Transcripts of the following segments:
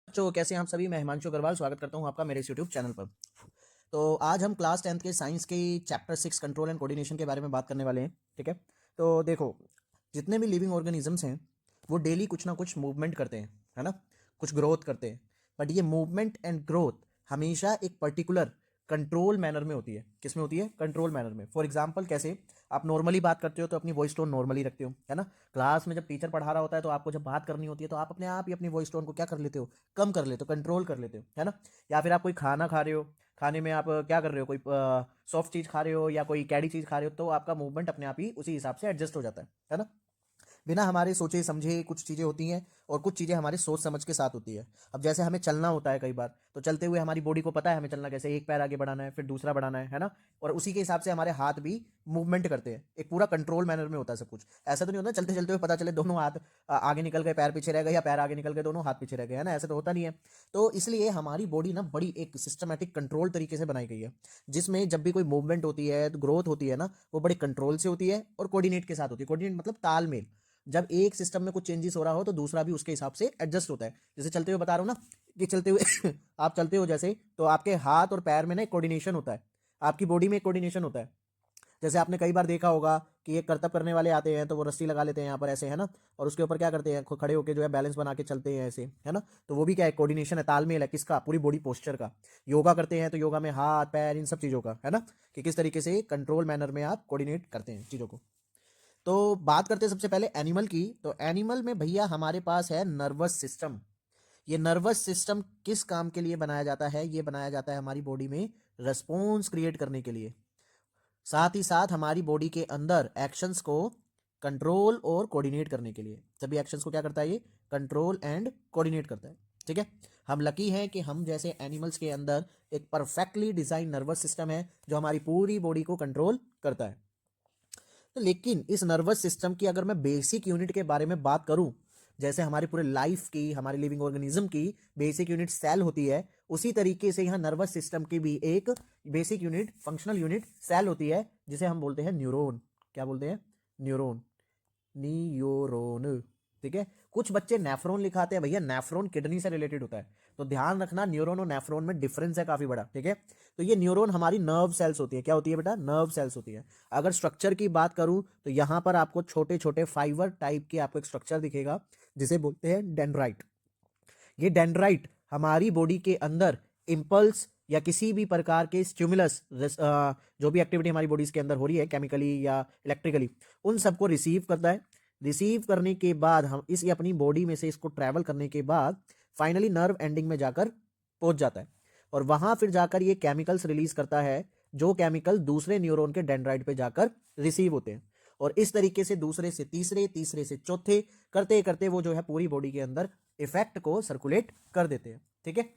बच्चों कैसे हैं आप सभी। मैं हिमांशु अग्रवाल स्वागत करता हूं आपका मेरे इस यूट्यूब चैनल पर। तो आज हम क्लास 10th के साइंस के चैप्टर 6 कंट्रोल एंड कोऑर्डिनेशन के बारे में बात करने वाले हैं। ठीक है, तो देखो, जितने भी लिविंग ऑर्गेनिजम्स हैं वो डेली कुछ ना कुछ मूवमेंट करते हैं, है ना, कुछ ग्रोथ करते हैं। बट ये मूवमेंट एंड ग्रोथ हमेशा एक पर्टिकुलर कंट्रोल मैनर में होती है। किस में होती है? कंट्रोल मैनर में। फॉर एग्जाम्पल, कैसे आप नॉर्मली बात करते हो तो अपनी वॉइस टोन नॉर्मली रखते हो, है ना। क्लास में जब टीचर पढ़ा रहा होता है तो आपको जब बात करनी होती है तो आप अपने आप ही अपनी वॉइस टोन को क्या कर लेते हो? कम कर लेते हो, कंट्रोल कर लेते हो, है ना। या फिर आप कोई खाना खा रहे हो, खाने में आप क्या कर रहे हो, कोई सॉफ्ट चीज़ खा रहे हो या कोई कैडी चीज़ खा रहे हो, तो आपका मूवमेंट अपने आप ही उसी हिसाब से एडजस्ट हो जाता है ना। बिना हमारे सोचे समझे कुछ चीज़ें होती हैं और कुछ चीज़ें हमारे सोच समझ के साथ होती है। अब जैसे हमें चलना होता है कई बार, तो चलते हुए हमारी बॉडी को पता है हमें चलना कैसे, एक पैर आगे बढ़ाना है फिर दूसरा बढ़ाना है ना। और उसी के हिसाब से हमारे हाथ भी मूवमेंट करते हैं, एक पूरा कंट्रोल मैनर में होता है सब कुछ। ऐसा तो नहीं होता चलते चलते हुए पता चले दोनों हाथ आगे निकल गए पैर पीछे रह गए, या पैर आगे निकल गए दोनों हाथ पीछे रह गए, है ना। ऐसा तो होता नहीं है। तो इसलिए हमारी बॉडी ना बड़ी एक सिस्टमेटिक कंट्रोल तरीके से बनाई गई है, जिसमें जब भी कोई मूवमेंट होती है, ग्रोथ होती है ना, वो बड़े कंट्रोल से होती है और कोऑर्डिनेट के साथ होती है। कोऑर्डिनेट मतलब तालमेल। जब एक सिस्टम में कुछ चेंजेस हो रहा हो तो दूसरा भी उसके हिसाब से एडजस्ट होता है। जैसे चलते हुए बता रहा हूँ ना, कि चलते हुए आप चलते हो जैसे, तो आपके हाथ और पैर में ना एक कोऑर्डिनेशन होता है, आपकी बॉडी में एक कोऑर्डिनेशन होता है। जैसे आपने कई बार देखा होगा कि ये करतब करने वाले आते हैं तो वो रस्सी लगा लेते हैं यहाँ पर ऐसे, है ना, और उसके ऊपर क्या करते हैं, खड़े होकर जो है बैलेंस बना के चलते हैं ऐसे, है ना। तो वो भी क्या है? कोऑर्डिनेशन है, तालमेल है। किसका? पूरी बॉडी पोस्चर का। योगा करते हैं तो योगा में हाथ पैर इन सब चीज़ों का, है ना, कि किस तरीके से कंट्रोल मैनर में आप कोऑर्डिनेट करते हैं चीज़ों को। तो बात करते हैं सबसे पहले एनिमल की। तो एनिमल में भैया हमारे पास है नर्वस सिस्टम। ये नर्वस सिस्टम किस काम के लिए बनाया जाता है? ये बनाया जाता है हमारी बॉडी में रेस्पॉन्स क्रिएट करने के लिए, साथ ही साथ हमारी बॉडी के अंदर एक्शंस को कंट्रोल और कोऑर्डिनेट करने के लिए। सभी एक्शंस को क्या करता है? ये कंट्रोल एंड कोऑर्डिनेट करता है। ठीक है, हम लकी हैं कि हम जैसे एनिमल्स के अंदर एक परफेक्टली डिजाइन नर्वस सिस्टम है जो हमारी पूरी बॉडी को कंट्रोल करता है। तो लेकिन इस नर्वस सिस्टम की अगर मैं बेसिक यूनिट के बारे में बात करूं, जैसे हमारे पूरे लाइफ की, हमारे लिविंग ऑर्गेनिज्म की बेसिक यूनिट सेल होती है, उसी तरीके से यहाँ नर्वस सिस्टम की भी एक basic unit, functional unit cell होती है, जिसे हम बोलते हैं न्यूरॉन। क्या बोलते हैं? Neuron, neuron. ठीक है, कुछ बच्चे नेफ्रॉन लिखाते हैं। भैया नेफ्रॉन किडनी से रिलेटेड होता है, तो ध्यान रखना न्यूरॉन और नेफ्रॉन में डिफरेंस है काफी बड़ा। ठीक है, तो ये न्यूरॉन हमारी नर्व सेल्स होती है। क्या होती है बेटा? नर्व सेल्स होती है। अगर स्ट्रक्चर की बात करूं तो यहां पर आपको छोटे छोटे फाइबर टाइप के आपको एक स्ट्रक्चर दिखेगा, जिसे बोलते हैं डेंड्राइट। ये डेंड्राइट हमारी बॉडी के अंदर इम्पल्स या किसी भी प्रकार के स्टिमुलस, जो भी एक्टिविटी हमारी बॉडीज के अंदर हो रही है केमिकली या इलेक्ट्रिकली, उन सबको रिसीव करता है। रिसीव करने के बाद हम इस अपनी बॉडी में से इसको ट्रैवल करने के बाद फाइनली नर्व एंडिंग में जाकर पहुंच जाता है, और वहां फिर जाकर ये केमिकल्स रिलीज करता है, जो केमिकल दूसरे न्यूरॉन के डेंड्राइट पे जाकर रिसीव होते हैं। और इस तरीके से दूसरे से तीसरे, तीसरे से चौथे, करते करते वो जो है पूरी बॉडी के अंदर इफेक्ट को सर्कुलेट कर देते हैं। ठीक है,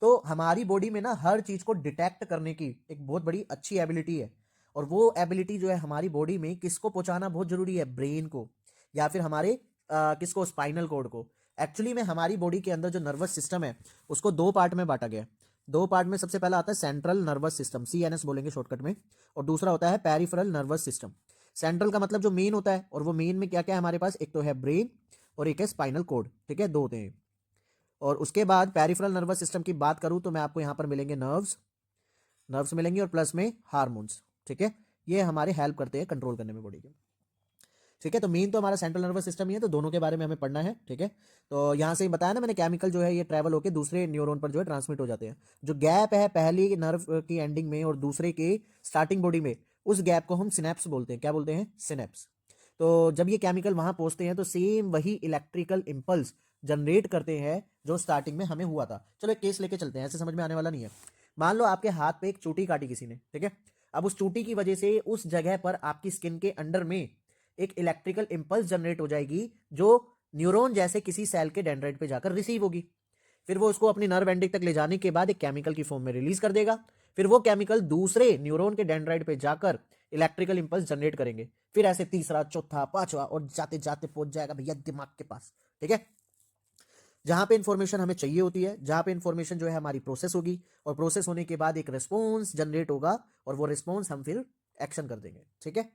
तो हमारी बॉडी में ना हर चीज को डिटेक्ट करने की एक बहुत बड़ी अच्छी एबिलिटी है, और वो एबिलिटी जो है हमारी बॉडी में किसको पहुंचाना बहुत जरूरी है? ब्रेन को, या फिर हमारे किसको? स्पाइनल कॉर्ड को। एक्चुअली में हमारी बॉडी के अंदर जो नर्वस सिस्टम है उसको दो पार्ट में बांटा गया है। दो पार्ट में सबसे पहला आता है सेंट्रल नर्वस सिस्टम, CNS बोलेंगे शॉर्टकट में, और दूसरा होता है पेरिफेरल नर्वस सिस्टम। सेंट्रल का मतलब जो मेन होता है, और वो मेन में क्या क्या है हमारे पास? एक तो है ब्रेन और एक है स्पाइनल कॉर्ड। ठीक है, दो होते हैं। और उसके बाद पेरिफेरल नर्वस सिस्टम की बात करूं तो मैं आपको यहां पर मिलेंगे नर्व्स, नर्व्स मिलेंगे, और प्लस में हार्मोन्स। ठीक है, ये हमारे हेल्प करते हैं कंट्रोल करने में बॉडी के। ठीक है, तो मेन तो हमारा सेंट्रल नर्वस सिस्टम ही है, तो दोनों के बारे में हमें पढ़ना है। ठीक है, तो यहां से ही बताया ना मैंने, केमिकल जो है ये ट्रैवल होकर दूसरे न्यूरॉन पर जो है ट्रांसमिट हो जाते हैं। जो गैप है पहली नर्व की एंडिंग में और दूसरे के स्टार्टिंग बॉडी में, उस गैप को हम सिनेप्स बोलते हैं। क्या बोलते हैं? सिनेप्स। तो जब ये केमिकल वहां पहुंचते हैं तो सेम वही इलेक्ट्रिकल इंपल्स जनरेट करते हैं जो स्टार्टिंग में हमें हुआ था। चलो एक केस लेके चलते हैं, ऐसे समझ में आने वाला नहीं है। मान लो आपके हाथ पे एक चोटी काटी किसी ने, ठीक है। अब उस चोटी की वजह से उस जगह पर आपकी स्किन के अंडर में एक इलेक्ट्रिकल इंपल्स जनरेट हो जाएगी, जो न्यूरॉन जैसे किसी सेल के डेंड्राइट पे जाकर रिसीव होगी। फिर वो उसको अपनी नर्व एंडिंग तक ले जाने के बाद एक केमिकल की फॉर्म में रिलीज कर देगा। फिर वो केमिकल दूसरे न्यूरॉन के डेंड्राइट पे जाकर इलेक्ट्रिकल इंपल्स जनरेट करेंगे। फिर ऐसे तीसरा, चौथा, पांचवा, और जाते जाते पहुंच जाएगा भैया दिमाग के पास। ठीक है, जहां पे इंफॉर्मेशन हमें चाहिए होती है, जहां पे इंफॉर्मेशन जो है हमारी प्रोसेस होगी, और प्रोसेस होने के बाद एक रिस्पॉन्स जनरेट होगा, और वो रिस्पॉन्स हम फिर एक्शन कर देंगे। ठीक है,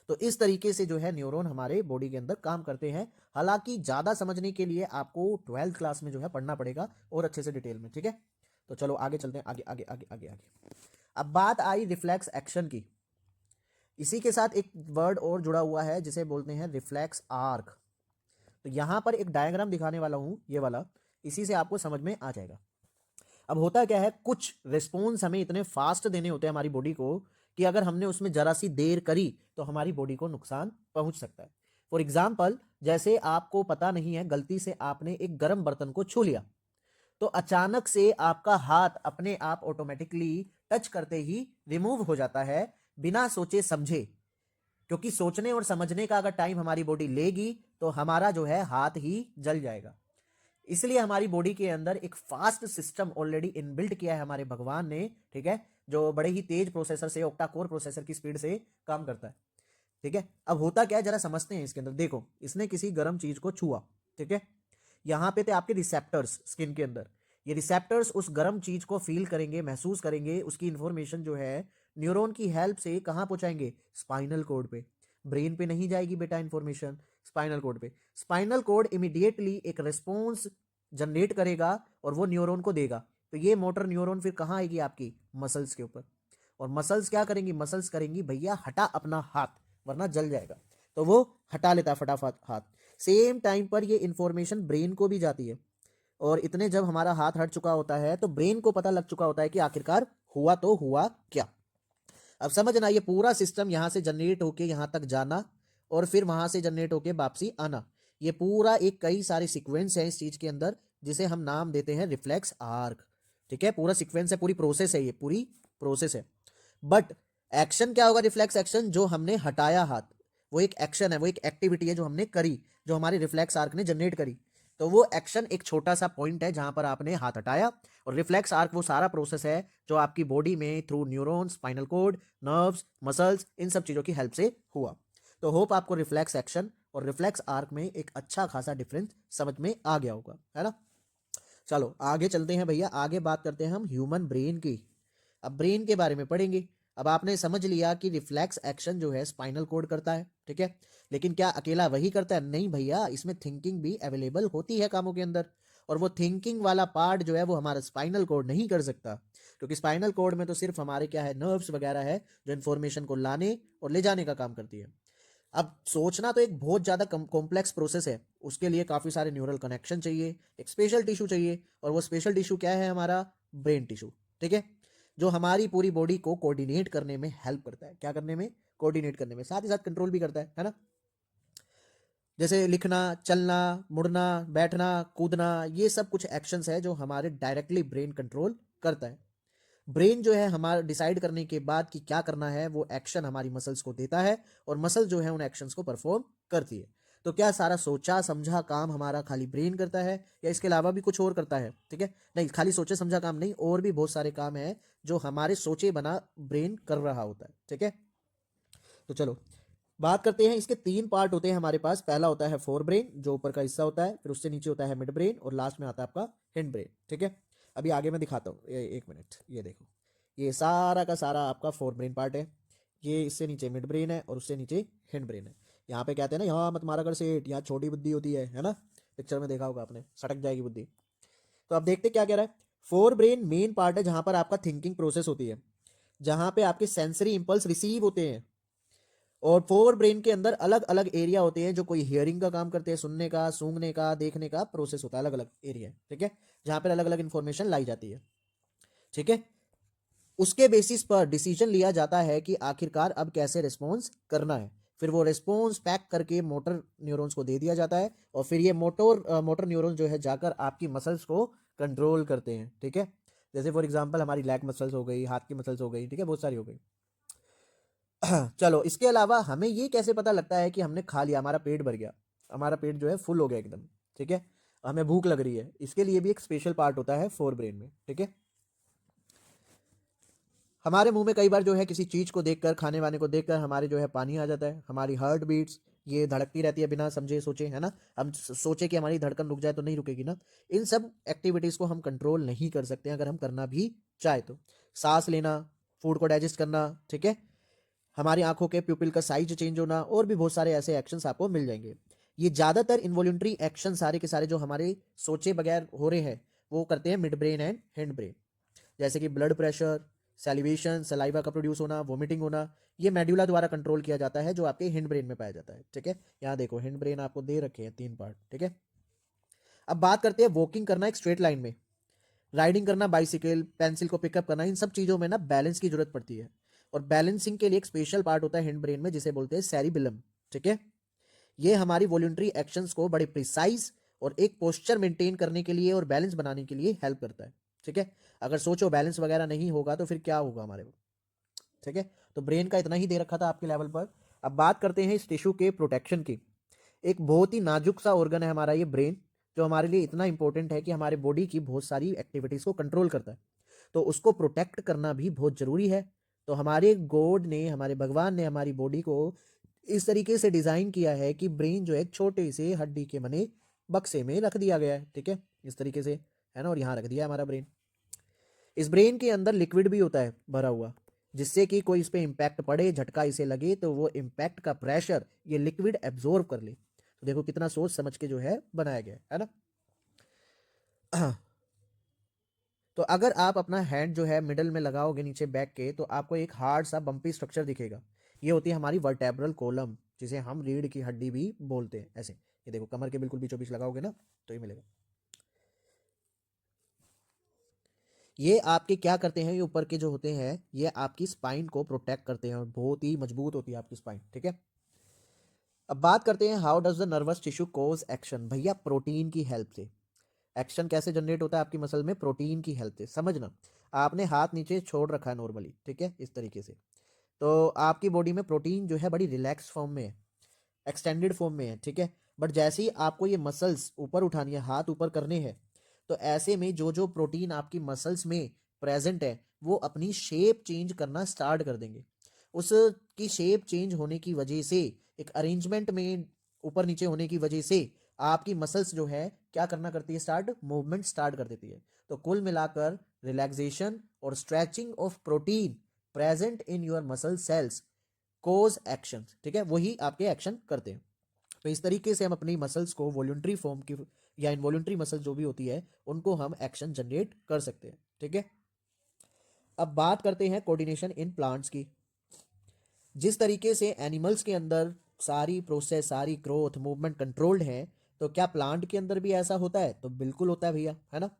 तो इस तरीके से जो है न्यूरॉन हमारे बॉडी के अंदर काम करते हैं। हालांकि ज़्यादा समझने के लिए आपको 12th क्लास में जो है पढ़ना पड़ेगा और अच्छे से डिटेल में, ठीक है। तो चलो आगे चलते हैं, आगे आगे आगे आगे आगे। अब बात आई रिफ्लेक्स एक्शन की। इसी के साथ एक वर्ड और जुड़ा हुआ है जिसे बोलते हैं रिफ्लेक्स आर्क। तो यहां पर एक डायग्राम दिखाने वाला हूं, ये वाला, इसी से आपको समझ में आ जाएगा। अब होता क्या है, कुछ रिस्पॉन्स हमें इतने फास्ट देने होते हैं हमारी बॉडी को कि अगर हमने उसमें जरा सी देर करी तो हमारी बॉडी को नुकसान पहुंच सकता है। फॉर एग्जाम्पल, जैसे आपको पता नहीं है, गलती से आपने एक गर्म बर्तन को छू लिया, तो अचानक से आपका हाथ अपने आप ऑटोमेटिकली टच करते ही रिमूव हो जाता है, बिना सोचे समझे। क्योंकि सोचने और समझने का अगर टाइम हमारी बॉडी लेगी तो हमारा जो है हाथ ही जल जाएगा। इसलिए हमारी बॉडी के अंदर एक फास्ट सिस्टम ऑलरेडी इनबिल्ट किया है हमारे भगवान ने, ठीक है, जो बड़े ही तेज प्रोसेसर से, ऑक्टा कोर प्रोसेसर की स्पीड से काम करता है, ठीक है। अब होता क्या है, जरा समझते हैं इसके अंदर। देखो, इसने किसी गर्म चीज को छुआ, ठीक है, यहां पे थे आपके रिसेप्टर्स स्किन के अंदर। ये रिसेप्टर्स उस गर्म चीज को फील करेंगे, महसूस करेंगे, उसकी इंफॉर्मेशन जो है न्यूरॉन की हेल्प से कहां पहुंचाएंगे, स्पाइनल कोड पे। ब्रेन पे नहीं जाएगी बेटा इंफॉर्मेशन, स्पाइनल कोड पे। स्पाइनल कोड इमीडिएटली एक रिस्पॉन्स जनरेट करेगा और वो न्यूरॉन को देगा। तो ये मोटर न्यूरॉन फिर कहां आएगी, आपकी मसल्स के ऊपर। और मसल्स क्या करेंगी, मसल्स करेंगी भैया हटा अपना हाथ, वरना जल जाएगा। तो वो हटा लेता है फटाफट हाथ। सेम टाइम पर ये इंफॉर्मेशन ब्रेन को भी जाती है, और इतने जब हमारा हाथ हट चुका होता है तो ब्रेन को पता लग चुका होता है कि आखिरकार हुआ तो हुआ क्या। अब समझना, ये पूरा सिस्टम यहां से जनरेट होके यहां तक जाना और फिर वहां से जनरेट होके वापसी आना, ये पूरा एक कई सारे सीक्वेंस है इस चीज के अंदर, जिसे हम नाम देते हैं रिफ्लेक्स आर्क, ठीक है। पूरा सीक्वेंस है, पूरी प्रोसेस है, ये पूरी प्रोसेस है। बट एक्शन क्या होगा, रिफ्लेक्स एक्शन, जो हमने हटाया हाथ, वो एक एक्शन है, वो एक एक्टिविटी है जो हमने करी, जो हमारे रिफ्लेक्स आर्क ने जनरेट करी। तो वो एक्शन एक छोटा सा पॉइंट है जहां पर आपने हाथ हटाया, और रिफ्लेक्स आर्क वो सारा प्रोसेस है जो आपकी बॉडी में through neurons, spinal cord, nerves, muscles, इन सब चीजों की हेल्प से हुआ। तो होप आपको रिफ्लेक्स एक्शन और रिफ्लेक्स आर्क में एक अच्छा खासा डिफरेंस समझ में आ गया होगा, है ना। चलो आगे चलते हैं भैया, आगे बात करते हैं हम ह्यूमन ब्रेन की। अब ब्रेन के बारे में पढ़ेंगे। अब आपने समझ लिया कि रिफ्लेक्स एक्शन जो है स्पाइनल कोड करता है, ठीक है। लेकिन क्या अकेला वही करता है, नहीं भैया, इसमें थिंकिंग भी अवेलेबल होती है कामों के अंदर। और वो थिंकिंग वाला पार्ट जो है वो हमारा स्पाइनल कोड नहीं कर सकता, क्योंकि स्पाइनल कोड में तो सिर्फ हमारे क्या है, नर्व्स वगैरह है जो इन्फॉर्मेशन को लाने और ले जाने का काम करती है। अब सोचना तो एक बहुत ज़्यादा कॉम्प्लेक्स प्रोसेस है, उसके लिए काफ़ी सारे न्यूरल कनेक्शन चाहिए, एक स्पेशल टिश्यू चाहिए, और वो स्पेशल टिश्यू क्या है, हमारा ब्रेन टिश्यू, ठीक है, जो हमारी पूरी बॉडी को कोऑर्डिनेट करने में हेल्प करता है। क्या करने में, कोऑर्डिनेट करने में, साथ ही साथ कंट्रोल भी करता है ना। जैसे लिखना, चलना, मुड़ना, बैठना, कूदना, ये सब कुछ एक्शंस है जो हमारे डायरेक्टली ब्रेन कंट्रोल करता है। ब्रेन जो है हमारा डिसाइड करने के बाद कि क्या करना है, वो एक्शन हमारी मसल्स को देता है, और मसल जो है उन एक्शंस को परफॉर्म करती है। तो क्या सारा सोचा समझा काम हमारा खाली ब्रेन करता है, या इसके अलावा भी कुछ और करता है, ठीक है। नहीं, खाली सोचे समझा काम नहीं, और भी बहुत सारे काम है जो हमारे सोचे बना ब्रेन कर रहा होता है, ठीक है। तो चलो बात करते हैं, इसके तीन पार्ट होते हैं हमारे पास। पहला होता है फोर ब्रेन, जो ऊपर का हिस्सा होता है, फिर उससे नीचे होता है मिड ब्रेन, और लास्ट में आता है आपका हिंड ब्रेन, ठीक है। अभी आगे मैं दिखाता हूँ, एक मिनट, ये देखो, ये सारा का सारा आपका फोर ब्रेन पार्ट है। ये इससे नीचे मिड ब्रेन है और उससे नीचे हिंड ब्रेन है। यहाँ पे कहते हैं ना, यहाँ मत मारा कर सेठ, यहाँ छोटी बुद्धि होती है ना। पिक्चर में देखा होगा आपने, सटक जाएगी बुद्धि। तो अब देखते क्या कह रहा है। फोर ब्रेन मेन पार्ट है जहां पर आपका थिंकिंग प्रोसेस होती है, जहां पे आपके सेंसरी इंपल्स रिसीव होते हैं। और फोर ब्रेन के अंदर अलग अलग एरिया होते हैं, जो कोई हियरिंग का काम करते हैं, सुनने का, सूंघने का, देखने का प्रोसेस होता है, अलग अलग एरिया, ठीक है, जहां पर अलग अलग इंफॉर्मेशन लाई जाती है, ठीक है। उसके बेसिस पर डिसीजन लिया जाता है कि आखिरकार अब कैसे रिस्पॉन्स करना है। फिर वो रिस्पॉन्स पैक करके मोटर न्यूरॉन्स को दे दिया जाता है, और फिर ये मोटर न्यूरॉन्स जो है जाकर आपकी मसल्स को कंट्रोल करते हैं, ठीक है। जैसे फॉर एग्जांपल हमारी लेग मसल्स हो गई, हाथ की मसल्स हो गई, ठीक है, बहुत सारी हो गई। चलो इसके अलावा हमें ये कैसे पता लगता है कि हमने खा लिया, हमारा पेट भर गया, हमारा पेट जो है फुल हो गया एकदम, ठीक है, हमें भूख लग रही है, इसके लिए भी एक स्पेशल पार्ट होता है फोर ब्रेन में, ठीक है। हमारे मुंह में कई बार जो है किसी चीज को देखकर, खाने वाने को देखकर हमारे जो है पानी आ जाता है, हमारी हार्ट बीट्स ये धड़कती रहती है बिना समझे सोचे, है ना। हम सोचे कि हमारी धड़कन रुक जाए तो नहीं रुकेगी ना। इन सब एक्टिविटीज को हम कंट्रोल नहीं कर सकते अगर हम करना भी चाहे तो। सांस लेना, फूड को डाइजेस्ट करना, ठीक है, हमारी आंखों के प्यूपिल का साइज चेंज होना, और भी बहुत सारे ऐसे एक्शंस आपको मिल जाएंगे। ये ज़्यादातर इनवॉल्यूंटरी एक्शन सारे के सारे जो हमारे सोचे बगैर हो रहे हैं वो करते हैं mid brain and hind brain. जैसे कि ब्लड प्रेशर, सैलिवेशन, सलाइवा का प्रोड्यूस होना, वोमिटिंग होना, ये मेडुला द्वारा कंट्रोल किया जाता है, जो आपके हिंड ब्रेन में पाया जाता है। ठीक है, यहाँ देखो हिंड ब्रेन आपको दे रखे हैं 3 पार्ट। ठीक है, अब बात करते हैं वॉकिंग करना एक स्ट्रेट लाइन में, राइडिंग करना, बाइसिकल, पेंसिल को पिकअप करना, इन सब चीज़ों में ना बैलेंस की जरूरत पड़ती है। और बैलेंसिंग के लिए एक स्पेशल पार्ट होता है हिंड ब्रेन में जिसे बोलते हैं सेरिबेलम। ठीक है, ये हमारी वॉल्यूंटरी एक्शंस को बड़े प्रिसाइज और एक पोस्चर मेंटेन करने के लिए और बैलेंस बनाने के लिए हेल्प करता है। ठीक है, अगर सोचो बैलेंस वगैरह नहीं होगा तो फिर क्या होगा हमारे को। ठीक है, तो ब्रेन का इतना ही दे रखा था आपके लेवल पर। अब बात करते हैं इस टिश्यू के प्रोटेक्शन की। एक बहुत ही नाजुक सा ऑर्गन है हमारा ये ब्रेन, जो हमारे लिए इतना इंपॉर्टेंट है कि हमारे बॉडी की बहुत सारी एक्टिविटीज को कंट्रोल करता है, तो उसको प्रोटेक्ट करना भी बहुत जरूरी है। तो हमारे गॉड ने, हमारे भगवान ने हमारी बॉडी को इस तरीके से डिजाइन किया है कि ब्रेन जो है छोटे से हड्डी के बने बक्से में रख दिया गया है। ठीक है, इस तरीके से है ना, और यहाँ रख दिया है हमारा ब्रेन। इस ब्रेन के अंदर लिक्विड भी होता है भरा हुआ, जिससे कि कोई इस पे इम्पैक्ट पड़े, झटका इसे लगे, तो वो इम्पैक्ट का प्रेशर ये लिक्विड एब्जॉर्ब कर ले। तो देखो कितना सोच समझ के जो है बनाया गया है ना। तो अगर आप अपना हैंड जो है मिडल में लगाओगे नीचे बैक के, तो आपको एक हार्ड सा बम्पी स्ट्रक्चर दिखेगा। ये होती है हमारी वर्टेब्रल कॉलम, जिसे हम रीढ़ की हड्डी भी बोलते हैं। ऐसे ये देखो कमर के बिल्कुल बीचों बीच लगाओगे ना तो ये मिलेगा। ये आपके क्या करते हैं, ये ऊपर के जो होते हैं ये आपकी स्पाइन को प्रोटेक्ट करते हैं और बहुत ही मजबूत होती है आपकी स्पाइन। ठीक है, अब बात करते हैं how does the nervous tissue cause action. भैया प्रोटीन की हेल्प से एक्शन कैसे जनरेट होता है आपकी मसल में, प्रोटीन की हेल्प से। समझना, आपने हाथ नीचे छोड़ रखा है नॉर्मली, ठीक है, इस तरीके से, तो आपकी बॉडी में प्रोटीन जो है बड़ी रिलैक्स फॉर्म में है, एक्सटेंडेड फॉर्म में है। ठीक है, बट जैसे ही आपको ये मसल्स ऊपर उठानी है, हाथ ऊपर करने हैं, तो ऐसे में जो जो प्रोटीन आपकी मसल्स में प्रेजेंट है वो अपनी शेप चेंज करना स्टार्ट कर देंगे। उसकी शेप चेंज होने की वजह से, एक अरेंजमेंट में ऊपर नीचे होने की वजह से आपकी मसल्स जो है क्या करना करती है, स्टार्ट मूवमेंट स्टार्ट कर देती है। तो कुल मिलाकर रिलैक्सेशन और stretching of protein present in your muscle cells cause action. ठीक है, वही आपके एक्शन करते हैं। तो इस तरीके से हम अपनी मसल्स को वॉल्यूंटरी फॉर्म की या इनवॉल्यूंटरी मसल जो भी होती है उनको हम एक्शन जनरेट कर सकते हैं। ठीक है, अब बात करते हैं कोऑर्डिनेशन इन प्लांट्स की। जिस तरीके से एनिमल्स के अंदर सारी प्रोसेस, सारी ग्रोथ, मूवमेंट कंट्रोल्ड है, तो क्या प्लांट के अंदर भी ऐसा होता है? तो बिल्कुल होता है भैया, है ना।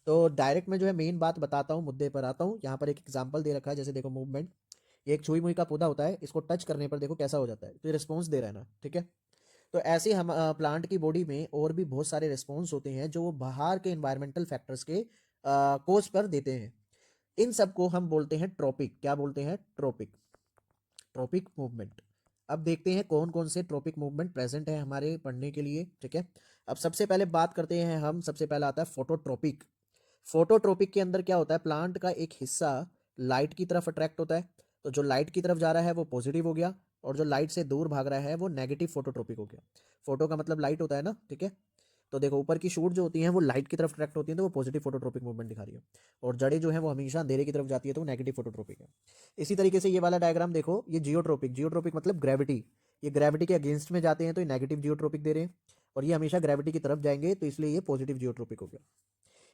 तो डायरेक्ट में जो है मेन बात बताता हूँ, मुद्दे पर आता हूँ। यहाँ पर एक एग्जांपल दे रखा है, जैसे देखो मूवमेंट, ये एक छुई मुई का पौधा होता है, इसको टच करने पर देखो कैसा हो जाता है, तो ये रिस्पॉन्स दे रहा है ना। ठीक है, तो ऐसे हम प्लांट की बॉडी में और भी बहुत सारे रिस्पॉन्स होते हैं जो वो बाहर के इन्वायरमेंटल फैक्टर्स के कोज पर देते हैं। इन सबको हम बोलते हैं ट्रॉपिक। क्या बोलते हैं? Tropic, tropic movement. अब देखते हैं कौन कौन से ट्रॉपिक मूवमेंट प्रेजेंट है हमारे पढ़ने के लिए। ठीक है, अब सबसे पहले बात करते हैं हम, सबसे पहला आता है फोटोट्रोपिक। फोटोट्रोपिक के अंदर क्या होता है, प्लांट का एक हिस्सा लाइट की तरफ अट्रैक्ट होता है, तो जो लाइट की तरफ जा रहा है वो पॉजिटिव हो गया, और जो लाइट से दूर भाग रहा है वो नेगेटिव फोटोट्रोपिक हो गया। फोटो का मतलब लाइट होता है ना। ठीक है, तो देखो ऊपर की शूट जो होती है वो लाइट की तरफ अट्रैक्ट होती है, तो वो पॉजिटिव फोटोट्रोपिक मूवमेंट दिखा रही है, और जड़ें जो है वो हमेशा अंधेरे की तरफ जाती है, तो वो नेगेटिव फोटोट्रोपिक है। इसी तरीके से ये वाला डायग्राम देखो, ये जियोट्रोपिक, जियोट्रोपिक मतलब ग्रेविटी, ये ग्रेविटी के अगेंस्ट में जाते हैं तो ये नेगेटिव जियोट्रोपिक दे रहे हैं, और ये हमेशा ग्रेविटी की तरफ जाएंगे तो इसलिए ये पॉजिटिव जियोट्रोपिक हो गया।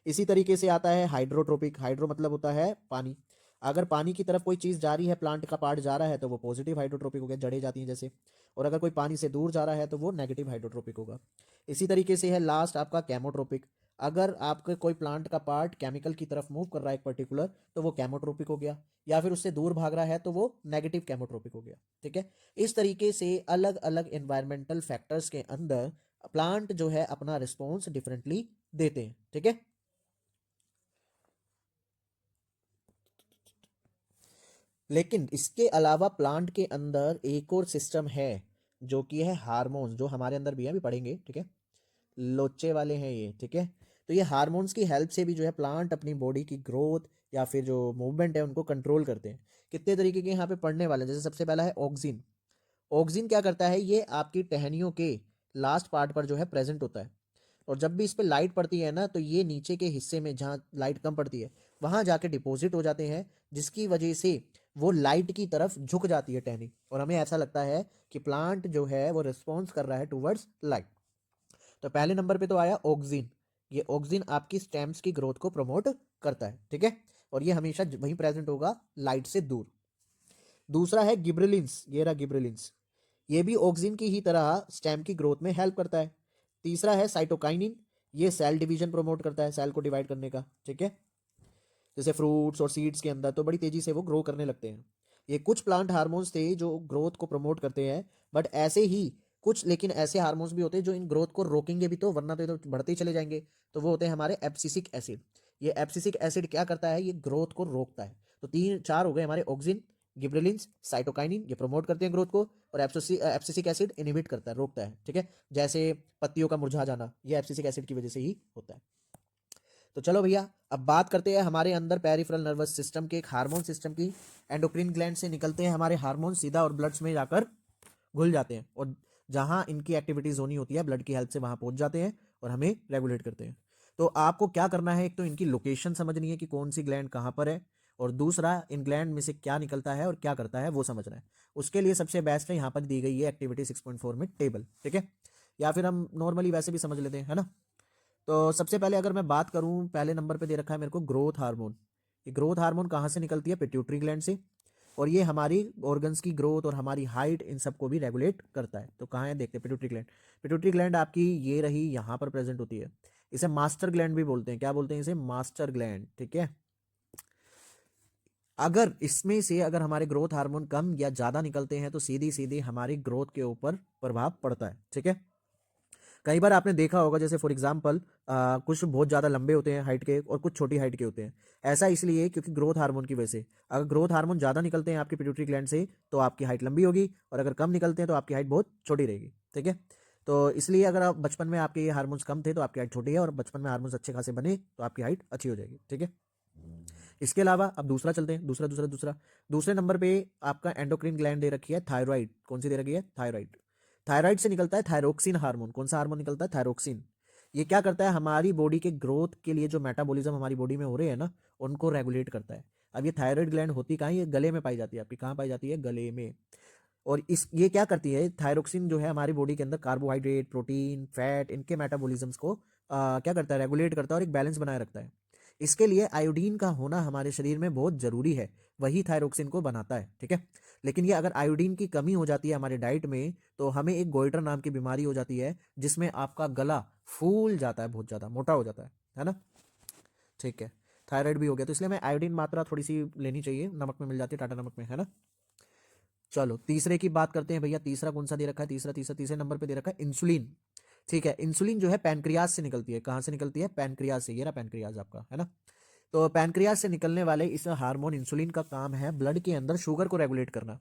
इसी तरीके से आता है हाइड्रोट्रोपिक। हाइड्रो मतलब होता है पानी, अगर पानी की तरफ कोई चीज़ जा रही है, प्लांट का पार्ट जा रहा है, तो वो पॉजिटिव हाइड्रोट्रोपिक हो गया, जड़ें जाती हैं जैसे, और अगर कोई पानी से दूर जा रहा है तो वो नेगेटिव हाइड्रोट्रोपिक होगा। इसी तरीके से है लास्ट आपका कैमोट्रोपिक। अगर आपका कोई प्लांट का पार्ट केमिकल की तरफ मूव कर रहा है एक पर्टिकुलर, तो वो कैमोट्रोपिक हो गया, या फिर उससे दूर भाग रहा है तो वो नेगेटिव कैमोट्रोपिक हो गया। ठीक है, इस तरीके से अलग अलग एनवायरमेंटल फैक्टर्स के अंदर प्लांट जो है अपना रिस्पॉन्स डिफरेंटली देते हैं। ठीक है, लेकिन इसके अलावा प्लांट के अंदर एक और सिस्टम है जो कि है हार्मोन्स, जो हमारे अंदर भी है, अभी पढ़ेंगे। ठीक है, लोचे वाले हैं ये। ठीक है, तो ये हार्मोन्स की हेल्प से भी जो है प्लांट अपनी बॉडी की ग्रोथ या फिर जो मूवमेंट है उनको कंट्रोल करते हैं। कितने तरीके के यहाँ पे पढ़ने वाले हैं, जैसे सबसे पहला है ऑक्सिन। ऑक्सिन क्या करता है, ये आपकी टहनियों के लास्ट पार्ट पर जो है प्रेजेंट होता है, और जब भी इस पर लाइट पड़ती है ना, तो ये नीचे के हिस्से में जहाँ लाइट कम पड़ती है वहाँ जाके डिपॉजिट हो जाते हैं, जिसकी वजह से वो लाइट की तरफ झुक जाती है टहनी, और हमें ऐसा लगता है कि प्लांट जो है वो रिस्पॉन्स कर रहा है टूवर्ड्स लाइट। तो पहले नंबर पे तो आया ऑक्सिन। ये ऑक्सिन आपकी स्टेम्स की ग्रोथ को प्रमोट करता है, ठीक है, और ये हमेशा वहीं प्रेजेंट होगा लाइट से दूर। दूसरा है गिब्रेलिन्स, ये रहा गिब्रेलिन्स, ये भी ऑक्सिन की ही तरह स्टेम की ग्रोथ में हेल्प करता है। तीसरा है साइटोकाइनिन, ये सेल डिवीजन प्रमोट करता है, सेल को डिवाइड करने का, ठीक है, जैसे फ्रूट्स और सीड्स के अंदर तो बड़ी तेजी से वो ग्रो करने लगते हैं। ये कुछ प्लांट हार्मोन्स थे जो ग्रोथ को प्रमोट करते हैं, बट ऐसे ही कुछ लेकिन ऐसे हार्मोन्स भी होते हैं जो इन ग्रोथ को रोकेंगे भी, तो वरना तो ये तो बढ़ते ही चले जाएंगे। तो वो होते हैं हमारे एब्सिसिक एसिड। ये एब्सिसिक एसिड क्या करता है, ये ग्रोथ को रोकता है। तो तीन चार हो गए हमारे, ऑक्सिन, गिब्रेलिन्स, साइटोकाइनिन, ये प्रमोट करते हैं ग्रोथ को, और एब्सिसिक एसिड इनहिबिट करता है, रोकता है, ठीक है, जैसे पत्तियों का मुरझा जाना, ये एब्सिसिक एसिड की वजह से ही होता है। तो चलो भैया, अब बात करते हैं हमारे अंदर पेरिफेरल नर्वस सिस्टम के एक हार्मोन सिस्टम की। एंडोक्रिन ग्लैंड से निकलते हैं हमारे हार्मोन सीधा और ब्लड्स में जाकर घुल जाते हैं, और जहां इनकी एक्टिविटीज होनी होती है ब्लड की हेल्प से वहां पहुंच जाते हैं और हमें रेगुलेट करते हैं। तो आपको क्या करना है, एक तो इनकी लोकेशन समझनी है कि कौन सी ग्लैंड कहाँ पर है, और दूसरा इन ग्लैंड में से क्या निकलता है और क्या करता है वो समझना है। उसके लिए सबसे बेस्ट है यहाँ पर दी गई है एक्टिविटी 6.4 में टेबल, ठीक है, या फिर हम नॉर्मली वैसे भी समझ लेते हैं, है ना। तो सबसे पहले अगर मैं बात करूं, पहले नंबर पे दे रखा है मेरे को ग्रोथ हार्मोन। ये ग्रोथ हार्मोन कहाँ से निकलती है, पिट्यूटरी ग्लैंड से, और ये हमारी ऑर्गन्स की ग्रोथ और हमारी हाइट इन सबको भी रेगुलेट करता है। तो कहाँ है देखते हैं, पिट्यूटरी ग्लैंड। पिट्यूटरी ग्लैंड आपकी ये रही, यहाँ पर प्रेजेंट होती है। इसे मास्टर ग्लैंड भी बोलते हैं, क्या बोलते हैं इसे, मास्टर ग्लैंड, ठीक है। अगर इसमें से अगर हमारे ग्रोथ हार्मोन कम या ज्यादा निकलते हैं तो सीधी सीधी हमारी ग्रोथ के ऊपर प्रभाव पड़ता है, ठीक है। कई बार आपने देखा होगा, जैसे फॉर एग्जाम्पल कुछ बहुत ज़्यादा लंबे होते हैं हाइट के और कुछ छोटी हाइट के होते हैं। ऐसा इसलिए क्योंकि ग्रोथ हार्मोन की वजह से, अगर ग्रोथ हार्मोन ज़्यादा निकलते हैं आपकी पिट्यूटरी ग्लैंड से तो आपकी हाइट लंबी होगी, और अगर कम निकलते हैं तो आपकी हाइट बहुत छोटी रहेगी, ठीक है। तो इसलिए अगर आप बचपन में आपके ये हार्मोन्स कम थे तो आपकी हाइट छोटी है, और बचपन में हार्मोन्स अच्छे खासे बने तो आपकी हाइट अच्छी हो जाएगी, ठीक है। इसके अलावा अब दूसरा चलते हैं, दूसरा दूसरे नंबर पे आपका एंडोक्रिन ग्लैंड दे रखी है थायराइड। कौन सी दे रखी है, थायराइड। थायराइड से निकलता है थायरोक्सिन हार्मोन। कौन सा हार्मोन निकलता है, थायरोक्सिन। ये क्या करता है, हमारी बॉडी के ग्रोथ के लिए जो मेटाबॉलिज्म हमारी बॉडी में हो रहे हैं ना, उनको रेगुलेट करता है। अब ये थायराइड ग्लैंड होती कहाँ है, ये गले में पाई जाती है आपकी, कहाँ पाई जाती है, गले में। और इस ये क्या करती है, थायरोक्सिन जो है हमारी बॉडी के अंदर कार्बोहाइड्रेट, प्रोटीन, फैट, इनके मेटाबॉलिज्म्स को क्या करता है, रेगुलेट करता है और एक बैलेंस बनाए रखता है। इसके लिए आयोडीन का होना हमारे शरीर में बहुत जरूरी है, वही थायरोक्सिन को बनाता है, ठीक है। लेकिन ये अगर आयोडीन की कमी हो जाती है हमारे डाइट में तो हमें एक गोइटर नाम की बीमारी हो जाती है, जिसमें आपका गला फूल जाता है, बहुत ज्यादा मोटा हो जाता है ना, ठीक है। थायराइड भी हो गया, तो इसलिए हमें आयोडीन मात्रा थोड़ी सी लेनी चाहिए, नमक में मिल जाती है, टाटा नमक में, है ना। चलो तीसरे की बात करते हैं भैया। तीसरा कौन सा दे रखा है, तीसरे नंबर पे दे रखा है इंसुलिन, ठीक है। इंसुलिन जो है पैनक्रियाज से निकलती है, कहाँ से निकलती है, पैनक्रियाज से। ये रहा पैनक्रियाज आपका, है ना। तो पैनक्रियाज से निकलने वाले इस हार्मोन इंसुलिन का काम है ब्लड के अंदर शुगर को रेगुलेट करना।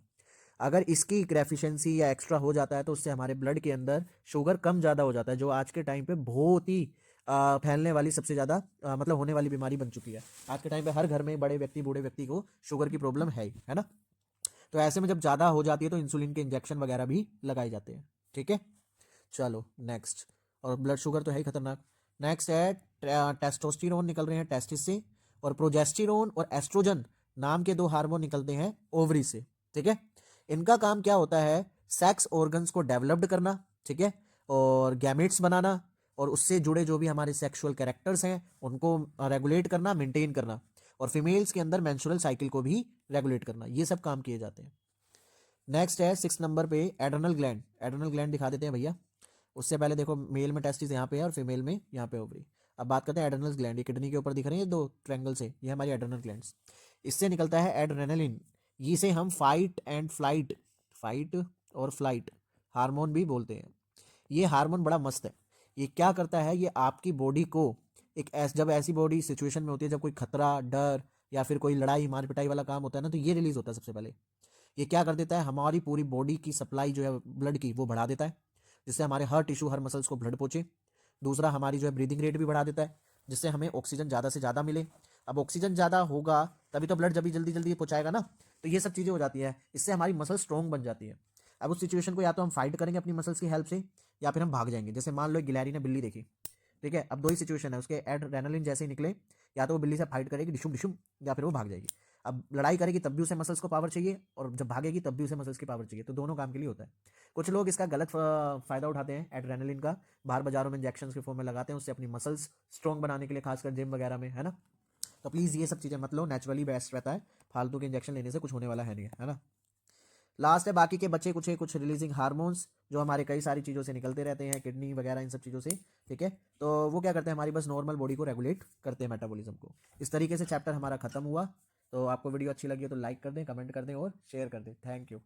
अगर इसकी डेफिशिएंसी या एक्स्ट्रा हो जाता है तो उससे हमारे ब्लड के अंदर शुगर कम ज़्यादा हो जाता है, जो आज के टाइम पे बहुत ही फैलने वाली सबसे ज़्यादा मतलब होने वाली बीमारी बन चुकी है। आज के टाइम पे हर घर में बड़े व्यक्ति, बूढ़े व्यक्ति को शुगर की प्रॉब्लम है ही, है ना। तो ऐसे में जब ज़्यादा हो जाती है तो इंसुलिन के इंजेक्शन वगैरह भी लगाए जाते हैं, ठीक है। चलो नेक्स्ट, और ब्लड शुगर तो है ही खतरनाक। नेक्स्ट है टेस्टोस्टेरोन निकल रहे हैं टेस्टिस से, और प्रोजेस्टेरोन और एस्ट्रोजन नाम के दो हार्मोन निकलते हैं ओवरी से, ठीक है। इनका काम क्या होता है, सेक्स ऑर्गन्स को डेवलप्ड करना, ठीक है, और गैमेट्स बनाना, और उससे जुड़े जो भी हमारे सेक्सुअल कैरेक्टर्स हैं उनको रेगुलेट करना, मेंटेन करना, और फीमेल्स के अंदर मेंस्ट्रुअल साइकिल को भी रेगुलेट करना, ये सब काम किए जाते हैं। नेक्स्ट है 6 नंबर पे एड्रेनल ग्लैंड। एड्रेनल ग्लैंड दिखा देते हैं भैया। उससे पहले देखो, मेल में टेस्टिस यहाँ पे है और फीमेल में यहाँ पे ओवरी। अब बात करते हैं एड्रेनल ग्लैंड। ये किडनी के ऊपर दिख रही है दो ट्रायंगल से, ये हमारी एड्रेनल ग्लैंड्स। इससे निकलता है एड्रेनलिन। इसे हम फाइट और फ्लाइट हार्मोन भी बोलते हैं। ये हार्मोन बड़ा मस्त है। ये क्या करता है, ये आपकी बॉडी को जब ऐसी बॉडी सिचुएशन में होती है जब कोई खतरा, डर या फिर कोई लड़ाई मार पिटाई वाला काम होता है ना, तो ये रिलीज होता है सबसे पहले। ये क्या कर देता है, हमारी पूरी बॉडी की सप्लाई जो है ब्लड की वो बढ़ा देता है, जिससे हमारे हर टिश्यू, हर मसल्स को ब्लड पहुंचे। दूसरा, हमारी जो है ब्रीदिंग रेट भी बढ़ा देता है, जिससे हमें ऑक्सीजन ज़्यादा से ज़्यादा मिले। अब ऑक्सीजन ज़्यादा होगा तभी तो ब्लड जब जल्दी जल्दी पहुंचाएगा ना, तो ये सब चीज़ें हो जाती है। इससे हमारी मसल स्ट्रॉन्ग बन जाती है। अब उस सिचुएशन को या तो हम फाइट करेंगे अपनी मसल्स की हेल्प से, या फिर हम भाग जाएंगे। जैसे मान लो एक गिलहरी ने बिल्ली देखी, ठीक है, अब दो ही सिचुएशन है उसके, एड्रेनलिन जैसे ही निकले, या तो वो बिल्ली से फाइट करेगी डिशुम डिशुम, या फिर वो भाग जाएगी। अब लड़ाई करेगी तब भी उसे मसल्स को पावर चाहिए, और जब भागेगी तब भी उसे मसल्स की पावर चाहिए, तो दोनों काम के लिए होता है। कुछ लोग इसका गलत फायदा उठाते हैं एड्रेनलिन का, बाहर बाजारों में इंजेक्शन के फॉर्म में लगाते हैं उससे अपनी मसल्स स्ट्रॉन्ग बनाने के लिए, खासकर जिम वगैरह में, है ना। तो प्लीज़ ये सब चीज़ें मत लो, नेचुरली बेस्ट रहता है, फालतू के इंजेक्शन लेने से कुछ होने वाला है नहीं, है ना। लास्ट है बाकी के बच्चे कुछ रिलीजिंग हार्मोन्स जो हमारे कई सारी चीज़ों से निकलते रहते हैं, किडनी वगैरह इन सब चीज़ों से, ठीक है। तो वो क्या करते हैं, हमारी बस नॉर्मल बॉडी को रेगुलेट करते हैं, मेटाबॉलिज्म को। इस तरीके से चैप्टर हमारा खत्म हुआ। तो आपको वीडियो अच्छी लगी हो तो लाइक कर दें, कमेंट कर दें और शेयर कर दें। Thank you.